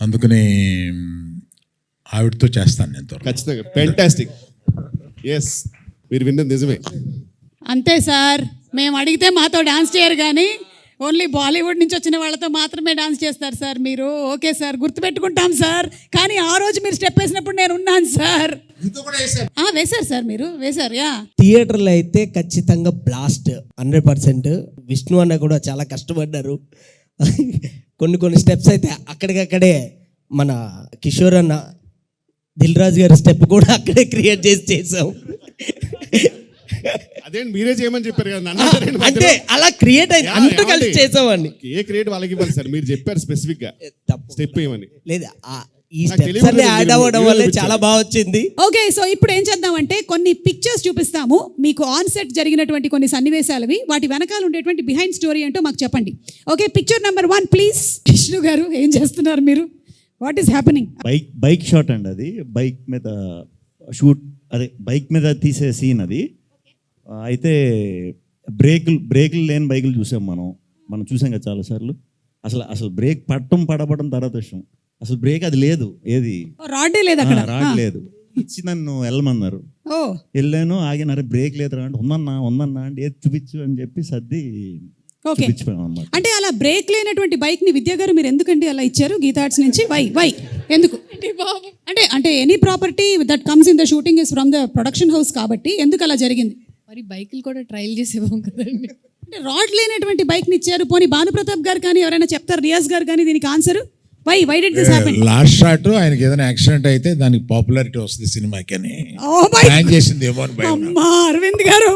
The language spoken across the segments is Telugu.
అందుకని ఆవిడతో చేస్తాను నేను ఖచ్చితంగా. ఫ్యాంటాస్టిక్. ఎస్, మీరు విన్నది నిజమే. అంతే సార్, మేము అడిగితే మాతో డాన్స్ చేయరు కానీ ఓన్లీ బాలీవుడ్ నుంచి వచ్చిన వాళ్ళతో మాత్రమే డాన్స్ చేస్తారు సార్ మీరు. ఓకే సార్, గుర్తుపెట్టుకుంటాం సార్. కానీ ఆ రోజు మీరు స్టెప్ వేసినప్పుడు నేను ఉన్నాను సార్. వేశారు సార్, మీరు వేశారు. యా, థియేటర్లో అయితే ఖచ్చితంగా బ్లాస్ట్ 100%. విష్ణు అన్న కూడా చాలా కష్టపడ్డారు. కొన్ని స్టెప్స్ అయితే అక్కడికక్కడే మన కిషోర్ అన్న, దిల్ రాజు గారి స్టెప్ కూడా అక్కడే క్రియేట్ చేసాం. అదే మీరే చేయమని చెప్పారు కదా, అంటే అలా క్రియేట్ అయింది, అంతా కలిసి చేసామండి. ఏ క్రియేట్ వాళ్ళకి ఇవ్వాలి సార్, మీరు చెప్పారు స్పెసిఫిక్ గా స్టెప్ ఏమని. లేదా ఈ స్టెప్స్ అన్ని యాడ్ అవ్వడం వల్ల చాలా బాగా వచ్చింది. ఓకే, సో ఇప్పుడు ఏం చేద్దామంటే కొన్ని పిక్చర్స్ చూపిస్తాము మీకు, ఆన్ సెట్ జరిగినటువంటి కొన్ని సన్నివేశాలవి, వాటి వెనకాల ఉండేటువంటి బిహైండ్ స్టోరీ ఏంటో మాకు చెప్పండి. Okay, picture number 1 please. Vishnu గారు ఏం చేస్తున్నారు మీరు? What is happening? Bike shot అండి అది. బైక్ మీద షూట్, అదే బైక్ మీద తీసే సీన్ అది. అయితే బ్రేకులు లేని బైకులు చూసాం మనం చూసాం కదా చాలాసార్లు. అసలు బ్రేక్ పడపడం తర్వాత విషయం, అసలు బ్రేక్ అది లేదు, ఏది రాడ్ లేదు, అక్కడ రాడ్ లేదు. ఇచ్చి నన్ను వెళ్ళమన్నారు, వెళ్ళాను, ఆగినారు. బ్రేక్ లేదురా అంటే ఉందన్నా అంటే ఏది చూపించు అని చెప్పి సర్ది చూపించిపోయాం అన్నమాట. అంటే అలా బ్రేక్ లేనటువంటి బైక్ ని విద్యా గారు మీరు ఎందుకండి అలా ఇచ్చారు గీతా ఆర్ట్స్ నుంచి? వై ఎందుకు? అంటే any property that comes in the shooting is from the production house కాబట్టి ఎందుకు అలా జరిగింది? మరి బైకులు కూడా ట్రయల్ చేసేవాం కదండి. అంటే రాడ్ లేనటువంటి బైక్ ని ఇచ్చారు. పోనీ భానుప్రతాప్ గారు కానీ ఎవరైనా చెప్తారు, రియాజ్ గారు కానీ దీనికి answer why did this happen? Last shot ఆయనకి ఏదైనా యాక్సిడెంట్ అయితే దానికి పాపులారిటీ వస్తుంది సినిమాకి అని ప్లాన్ చేసింది ఏమో అని భయం. అమ్మా అరవింద్ గారు,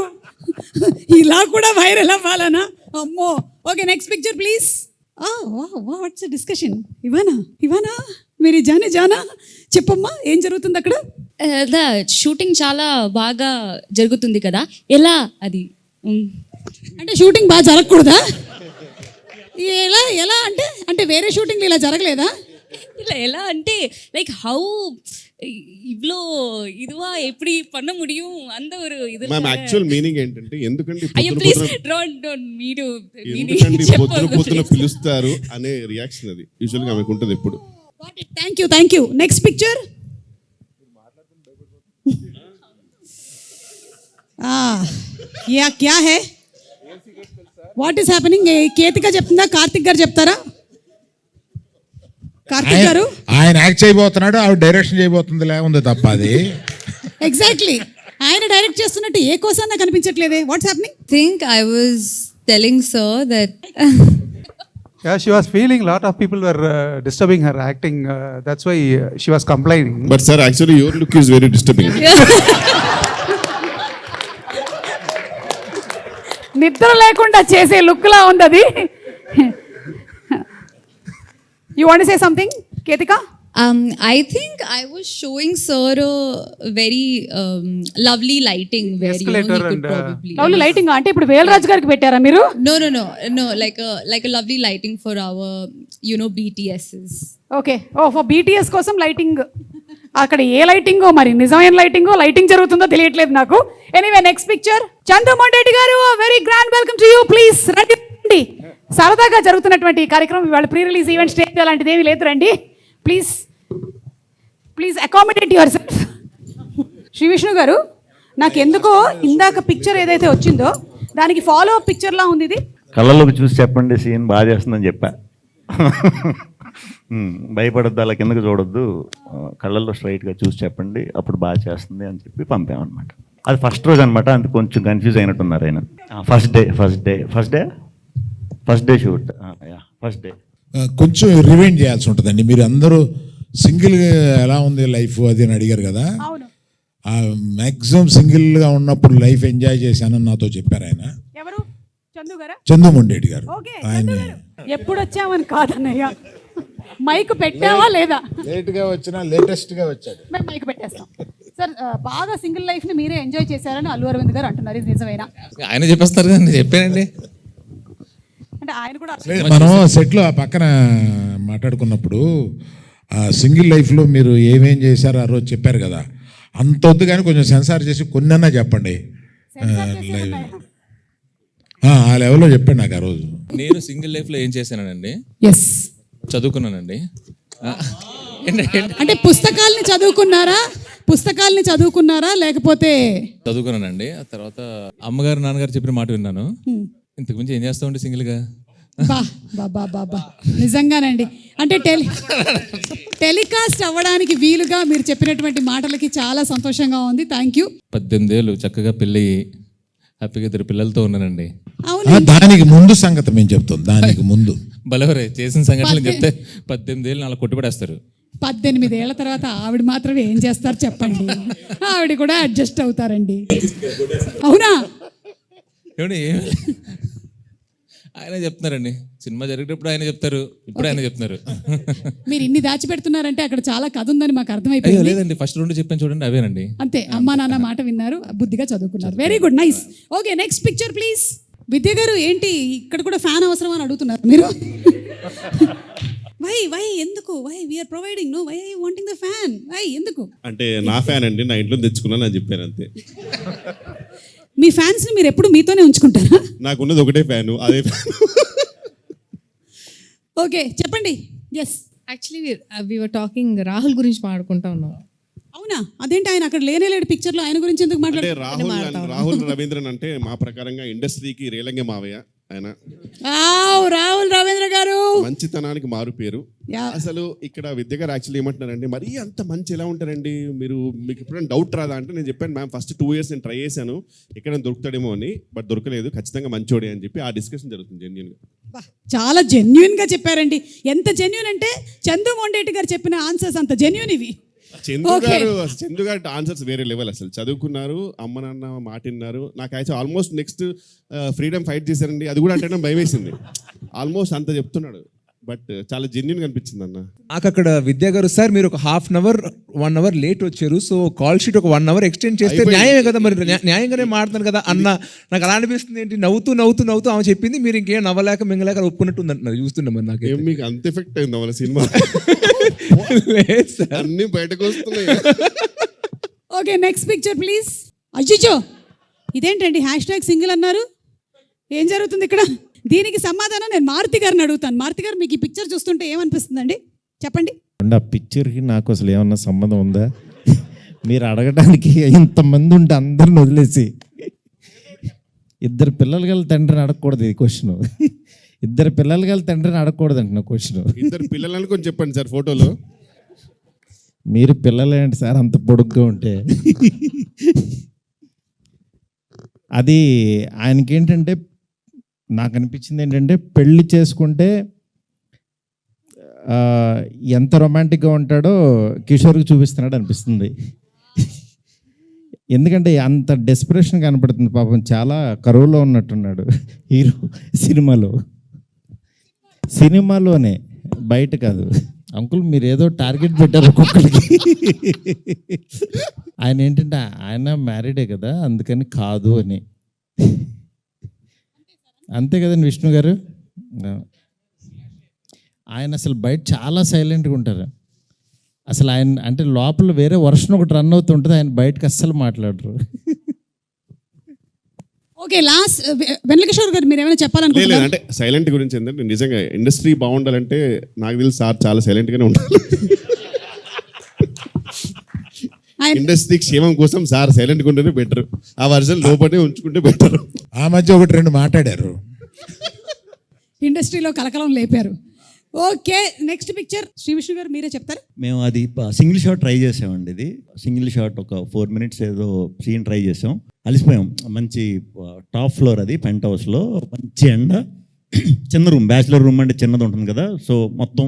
ఇలా కూడా వైరల్ అవ్వాలనా? అమ్మో. Okay, next picture please. What's discussion? Ivana మీరు జానా చెప్పమ్మా, ఏం జరుగుతుంది అక్కడ? షూటింగ్ చాలా బాగా జరుగుతుంది కదా, ఎలా అది? అంటే షూటింగ్ బాగా జరగకూడదా? ఎలా అంటే వేరే షూటింగ్ ఇలా జరగలేదా? ఎలా అంటే లైక్ హౌ இவ்ளோ இதுவா எப்படி பண்ண முடியும் அந்த ஒரு இது. மேம் యాక్చువల్ మీనింగ్ ఏంటంటే ఎందుకంటే పొద్దున పిలుస్తారు అనే రియాక్షన్ అది యూజువల్ గా ఆమెకు ఉంటుంది ఎప్పుడు. Thank you. Next picture. క్యా హై? What is happening? కేతిక చెప్తుందా, కార్తిక్ గారు చెప్తారా? కార్తిక్ గారు ఆయన యాక్ట్ చేయబోతున్నాడు, ఆవిడ డైరెక్షన్ చేయబోతుంది ఉంది తప్ప అది. ఎగ్జాక్ట్లీ, ఆయన డైరెక్ట్ చేస్తున్నట్టు ఏ కోసం నాకు కనిపించట్లేదే. What's happening? Think I was telling sir that yeah, she was feeling lot of people were disturbing her acting, that's why she was complaining. But sir, actually your look is very disturbing. నిద్ర లేకుండా చేసే లుక్ లా ఉంది అది. You want to say something, Ketika? I think I was showing sir a very lovely lighting where you know, he could probably lovely lighting అంటే ఇప్పుడు వేలరాజు గారికి పెట్టారా మీరు? No, like a lovely lighting for our BTSs. Okay, for BTS కోసం లైటింగ్. అక్కడ ఏ లైటింగో, మరి నిజమైన లైటింగ్ జరుగుతుందో తెలియట్లేదు నాకు. Anyway, next picture. Chandramohan garu, very grand welcome to you. Please రండి. సరదాగా జరుగుతున్నటువంటి ఈ కార్యక్రమం ఇవాళ ప్రీ రిలీజ్ ఈవెంట్, స్టేజ్ అలాంటిది ఏమీ లేదు, రండి please accommodate yourself. Shri Vishnu garu, నాకు ఎందుకో ఇందాక పిక్చర్ ఏదైతే వచ్చిందో దానికి ఫాలో అప్ పిక్చర్ లా ఉంది ఇది. కళ్ళలోకి చూసి చెప్పండి, సీన్ బాగా చేస్తుందని చెప్పా. భయపడద్దు, అలా కిందకి చూడొద్దు, కళ్ళల్లో స్ట్రైట్గా చూసి చెప్పండి, అప్పుడు బాగా చేస్తుంది అని చెప్పి పంపామన్నమాట. అది ఫస్ట్ రోజు అనమాట, అందుకు కొంచెం కన్ఫ్యూజ్ అయినట్టున్నారు ఆయన. First day shoot, first day కొంచెం రివైండ్ చేయాల్సి ఉంటుందండి. మీరు అందరూ సింగిల్ ఎలా ఉంది లైఫ్ అది అని అడిగారు కదా, మ్యాక్సిమం సింగిల్గా ఉన్నప్పుడు లైఫ్ ఎంజాయ్ చేశానని నాతో చెప్పారు ఆయన. ఎవరు? చంద్రమోహన్ రెడ్డి గారు. ఆయన ఎప్పుడు వచ్చామని కాదన్నయ్య, మైక్ పెట్టావా లేదా? లేట్గా వచ్చినా లేటెస్ట్గా వచ్చాడు. మేము మైక్ పెట్టేస్తాం సార్. బాగా సింగిల్ లైఫ్ని మీరే ఎంజాయ్ చేశారని అల్లు అరవింద్ గారు అంటున్నారు, ఇది నిజమేనా? ఆయన చెప్పేస్తారు కదా, చెప్పానండి. అంటే ఆయన కూడా మనం సెట్లో ఆ పక్కన మాట్లాడుకున్నప్పుడు సింగిల్ లైఫ్లో మీరు ఏమేం చేశారో ఆ రోజు చెప్పారు కదా, అంత వద్దు కానీ కొంచెం సెన్సార్ చేసి కొన్నన్నా చెప్పండి. ఆ లెవెల్లో చెప్పండి నాకు ఆ రోజు. నేను సింగిల్ లైఫ్లో ఏం చేశానండి? ఎస్, చదువుకున్నానండి. అంటే పుస్తకాల్ని చదువుకున్నారా లేకపోతే చదువుకున్నానండి. ఆ తర్వాత అమ్మగారు నాన్నగారు చెప్పిన మాట విన్నాను. ఇంతకు మించి ఏం చేస్తామండి సింగిల్గా. బా నిజంగానండి. అంటే టెలికాస్ట్ అవ్వడానికి వీలుగా మీరు చెప్పినటువంటి మాటలకి చాలా సంతోషంగా ఉంది. Thank you. 18 ఏళ్ళు చక్కగా పెళ్ళి హ్యాపీగా 2 పిల్లలతో ఉన్నానండి. అవును, దానికి ముందు సంగతి మేము చెప్తాం. దానికి ముందు బలవరే చేసిన సంఘటనలు చెప్తే 18 ఏళ్ళు అలా కొట్టుబడేస్తారు. 18 ఏళ్ల తర్వాత ఆవిడ మాత్రం ఏం చేస్తారు చెప్పండి. ఆవిడ కూడా అడ్జస్ట్ అవుతారండి. అవునా? ఏమండి ఆయన చెప్తున్నారండి. సినిమా జరిగేటప్పుడు ఆయన చెప్తారు, ఇప్పుడు ఆయన చెప్తున్నారు. మీరు ఇన్ని దాచిపెడుతున్నారంటే అక్కడ చాలా కథ ఉందని మాకు అయ్యో అర్థమైపోయింది. లేదండి, ఫస్ట్ 2 చెప్పాను చూడండి, అవేనండి. అంతే, అమ్మా నాన్న మాట విన్నారు, బుద్ధిగా చదువుకున్నారు. Very good, nice. Okay, next picture please. Vidya garu ఏంటి ఇక్కడ కూడా ఫ్యాన్ అవసరం అని అడుగుతున్నారు మీరు? వై ఎందుకు? Why we are providing, no why I wanting the fan, why ఎందుకు? అంటే నా ఫ్యాన్ అండి, నా ఇంట్లో తెచ్చుకున్నాను అని చెప్పాను అంతే. మీ ఫ్యాన్స్ ని మీరు ఎప్పుడు మీతోనే ఉంచుకుంటారా? నాకున్నది ఒకటే ఫ్యాను, అదే ఫ్యాన్. ఓకే, చెప్పండి. Yes, actually we were talking Rahul గురించి మాట్లాడుకుంటా ఉన్నాం. అవునా? అదేంటి ఆయన అక్కడ లేనేలేడు పిక్చర్ లో, ఆయన గురించి ఎందుకు అంటే మాట్లాడుతున్నారు? రాహుల్ రవీంద్రన్ అంటే మా ప్రకారంగా ఇండస్ట్రీకి రేలంగే మావయ్య ఆయన. రాహుల్ రవీంద్ర గారు మంచితనానికి మారు పేరు. అసలు ఇక్కడ విద్య గారు యాక్చువల్లీ ఏమంటున్నారండి, మరీ అంత మంచి ఎలా ఉంటారండి మీరు, మీకు ఎప్పుడైనా డౌట్ రాదా అంటే, నేను చెప్పాను మ్యామ్ ఫస్ట్ 2 years నేను ట్రై చేశాను ఎక్కడైనా దొరుకుతాడేమో అని, బట్ దొరకలేదు, ఖచ్చితంగా మంచోడే అని చెప్పి ఆ డిస్కషన్ జరుగుతుంది జెన్యున్గా. చాలా జెన్యున్ గా చెప్పారండి. ఎంత జెన్యున్ అంటే చందు మొండేటి గారు చెప్పిన ఆన్సర్స్ అంత జెన్యున్ ఇవి. చందు గారు ఆన్సర్స్ వేరే లెవెల్. అసలు చదువుకున్నారు, అమ్మ నాన్న మాట విన్నారు. నాకు actual almost next freedom fight చేశారండి, అది కూడా అంటే భయం వేసింది. ఆల్మోస్ట్ అంత చెప్తున్నాడు, బట్ చాలా జెన్యున్ అనిపించింది అన్న. నాకు అక్కడ విద్యా గారు, సార్ మీరు ఒక 1/2 hour 1 hour లేట్ వచ్చారు, సో కాల్ షీట్ ఒక 1 hour ఎక్స్టెండ్ చేస్తే న్యాయమే కదా, మరి న్యాయంగానే మాట్లాడుతాను కదా అన్న. నాకు అలా అనిపిస్తుంది. ఏంటి నవ్వుతూ ఆమె చెప్పింది, మీరు ఇంకేం నవ్వలేక మింగలేక ఒప్పుకున్నట్టు ఉంది అంటున్నారు. చూస్తున్నా మరి నాకు మీకు అంత ఎఫెక్ట్ అయింది వాళ్ళ సినిమా? అన్ని బయటకు వస్తున్నాయి. Okay, next picture please. అజ్జిజో, ఇదేంటండి #సింగిల్ అన్నారు? ఏం జరుగుతుంది ఇక్కడ? దీనికి సమాధానం నేను మారుతి గారిని అడుగుతాను. మారుతి గారు, మీకు ఈ పిక్చర్ చూస్తుంటే ఏమనిపిస్తుందండి చెప్పండి. ఆ పిక్చర్కి నాకు అసలు ఏమన్నా సంబంధం ఉందా? మీరు అడగడానికి ఇంతమంది ఉంటే అందరిని వదిలేసి 2 పిల్లలు గల తండ్రిని అడగకూడదు. ఇది క్వశ్చన్. 2 పిల్లలు గల తండ్రిని అడగకూడదు అంటున్నా క్వశ్చన్. 2 పిల్లలని కొంచెం చెప్పండి సార్ ఫోటోలో. మీరు పిల్లలేంటి సార్ అంత పొడుగ్గా ఉంటే? అది ఆయనకి ఏంటంటే, నాకు అనిపించింది ఏంటంటే, పెళ్లి చేసుకుంటే ఎంత రొమాంటిక్గా ఉంటాడో కిషోర్కి చూపిస్తున్నాడు అనిపిస్తుంది. ఎందుకంటే అంత డెస్పరేషన్ కనపడుతుంది. పాపం చాలా కరువులో ఉన్నట్టున్నాడు హీరో సినిమాలోనే, బయట కాదు. అంకుల్ మీరు ఏదో టార్గెట్ పెట్టారు ఒక్కొక్కరికి. ఆయన ఏంటంటే ఆయన మ్యారీడే కదా, అందుకని కాదు అని. అంతే కదండి విష్ణు గారు? ఆయన అసలు బయట చాలా సైలెంట్గా ఉంటారు. అసలు ఆయన అంటే లోపల వేరే వర్షన్ ఒకటి రన్ అవుతుంటుంది, ఆయన బయటకు అస్సలు మాట్లాడరు. ఓకే, లాస్ట్ వెంకటేశ్వర గారు మీరు ఏమైనా చెప్పాలనుకుంటున్నారా? అంటే సైలెంట్ గురించి ఏంటంటే, నిజంగా ఇండస్ట్రీ బాగుండాలంటే నాకు తెలిసి సార్ చాలా సైలెంట్గానే ఉండాలి. ఇండస్ట్రీ క్షేమం కోసం సార్ సైలెంట్గా ఉంటేనే బెటర్. ఆ వర్జన్ లోపలే ఉంచుకుంటే బెటర్. ఆ మధ్య 1-2 మాట్లాడారు, ఇండస్ట్రీలో కలకలం లేపారు. Okay, next picture Sri Vishnu garu మీరే చెప్తారు. మేము అది సింగిల్ షాట్ ట్రై చేసామండి. ఇది సింగిల్ షాట్ ఒక 4 minutes ఏదో సీన్ ట్రై చేసాం. అలిసిపోయాం. మంచి టాప్ ఫ్లోర్, అది పెంట్ హౌస్లో, మంచి ఎండ, చిన్న రూమ్, బ్యాచిలర్ రూమ్ అంటే చిన్నది ఉంటుంది కదా. సో మొత్తం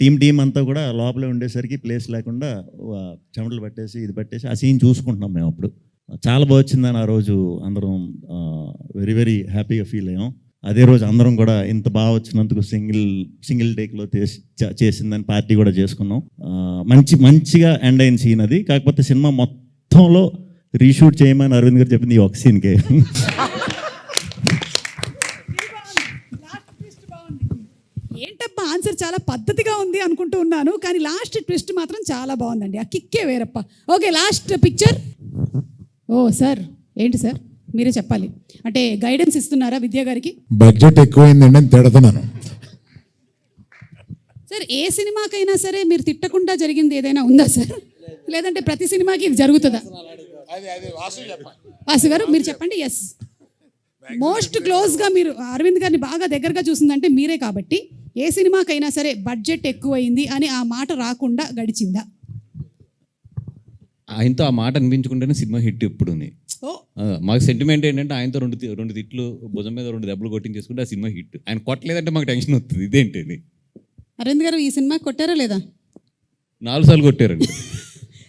టీం అంతా కూడా లోపలే ఉండేసరికి ప్లేస్ లేకుండా చెమటలు పట్టేసి ఇది పట్టేసి ఆ సీన్ చూసుకుంటున్నాం మేము. అప్పుడు చాలా బాగా వచ్చిందని ఆ రోజు అందరం వెరీ వెరీ హ్యాపీగా ఫీల్ అయ్యాం. అదే రోజు అందరం కూడా ఇంత బాగా వచ్చినందుకు సింగిల్ టేక్లో చేసిందని పార్టీ కూడా చేసుకున్నాం. మంచిగా ఎండ్ అయిన సీన్ అది. కాకపోతే సినిమా మొత్తంలో రీషూట్ చేయమని అరవింద్ గారు చెప్పింది ఈ ఒక సీన్కే. ఏంటబ్బా ఆన్సర్ చాలా పద్ధతిగా ఉంది అనుకుంటూ ఉన్నాను, కానీ లాస్ట్ ట్విస్ట్ మాత్రం చాలా బాగుందండి. ఆ కిక్కే వేరప్ప. Okay, last picture. ఓ సార్, ఏంటి సార్ మీరే చెప్పాలి. అంటే గైడెన్స్ ఇస్తున్నారా విద్యా గారికి? బడ్జెట్ ఎక్కువైందండి అని తిడుతున్నాను. సార్ ఏ సినిమాకైనా సరే మీరు తిట్టకుండా జరిగింది ఏదైనా ఉందా సార్? లేదంటే ప్రతి సినిమాకి ఇది జరుగుతుందా? వాసు గారు మీరు చెప్పండి. ఎస్, మోస్ట్ క్లోజ్గా మీరు అరవింద్ గారిని బాగా దగ్గరగా చూసిందంటే మీరే కాబట్టి ఏ సినిమాకైనా సరే బడ్జెట్ ఎక్కువైంది అని ఆ మాట రాకుండా గడిచిందా? ఆయనతో ఆ మాట అనిపించుకుంటేనే సినిమా హిట్ ఎప్పుడు ఓ మాకు సెంటిమెంట్ ఏంటంటే ఆయనతో రెండు తిట్లు భుజం మీద 2 దెబ్బలు కొట్టించేసుకుంటే ఆ సినిమా హిట్. ఆయన కొట్టలేదంటే మాకు టెన్షన్ వస్తుంది. ఇదేంటి అని అరవింద్ గారు ఈ సినిమా కొట్టారా లేదా? 4 సార్లు కొట్టారండి.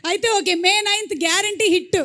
అయితే okay, May 9th guarantee hit.